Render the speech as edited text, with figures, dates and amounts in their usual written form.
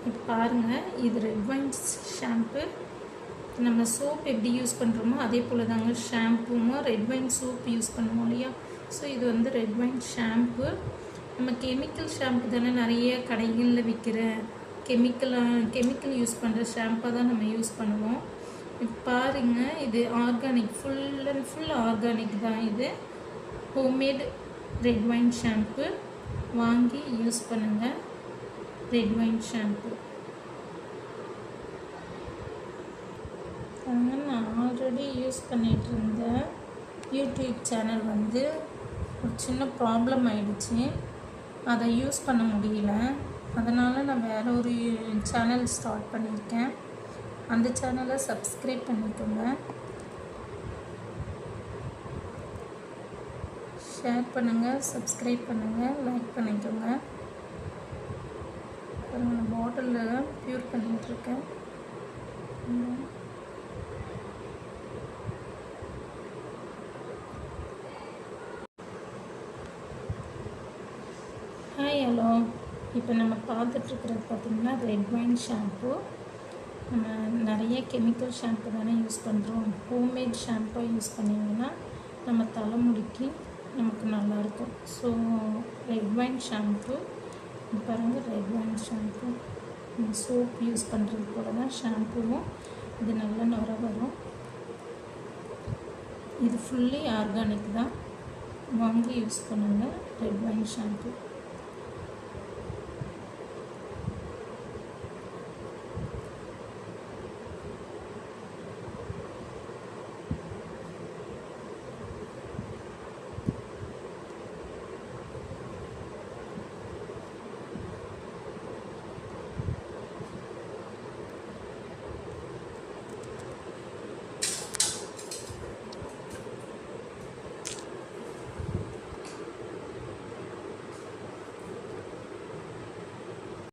இப்போ பாருங்கள், இது ரெட் வைன் ஷாம்பு. நம்ம சோப் எப்படி யூஸ் பண்ணுறோமோ அதே போல் தாங்க ஷாம்பும் ரெட் வைன் சோப் யூஸ் பண்ணுவோம் இல்லையா. ஸோ இது வந்து ரெட் வைன் ஷாம்பு. நம்ம கெமிக்கல் ஷாம்பு தானே நிறைய கடைகளில் விற்கிற கெமிக்கல் யூஸ் பண்ணுற ஷாம்பை தான் நம்ம யூஸ் பண்ணுவோம். இப்போ பாருங்கள், இது organic, full and full organic தான். இது ஹோம்மேட் ரெட் வைன் ஷாம்பு. வாங்கி யூஸ் பண்ணுங்கள் ரெட் வைன் ஷாம்பு. நான் ஆல்ரெடி யூஸ் பண்ணிகிட்டு இருந்த யூடியூப் சேனல் வந்து ஒரு சின்ன ப்ராப்ளம் ஆயிடுச்சு. அதை யூஸ் பண்ண முடியல. அதனால் நான் வேறு ஒரு சேனல் ஸ்டார்ட் பண்ணியிருக்கேன். அந்த சேனலை சப்ஸ்கிரைப் பண்ணிக்கோங்க, ஷேர் பண்ணுங்கள், சப்ஸ்கிரைப் பண்ணுங்கள், லைக் பண்ணிக்கோங்க. நான் பாட்டிலில் ப்யூர் பண்ணிகிட்ருக்கேன். Hi, hello. இப்போ நம்ம பார்த்துட்ருக்கிறது பார்த்திங்கன்னா ரெட் வைன் ஷாம்பு. நம்ம நிறைய கெமிக்கல் ஷாம்பு தானே யூஸ் பண்ணுறோம். ஹோம்மேட் ஷாம்பை யூஸ் பண்ணிங்கன்னா நம்ம தலைமுடிக்கு நமக்கு நல்லாயிருக்கும். ஸோ ரெட் வைன் ஷாம்பு பாருங்கள், red wine shampoo soap use பண்ணுறது போல தான் ஷாம்புவும். இது நல்ல நுர வரும். இது ஃபுல்லி ஆர்கானிக் தான். வாங்கி யூஸ் பண்ணுங்கள் ரெட் வைன் ஷாம்பு.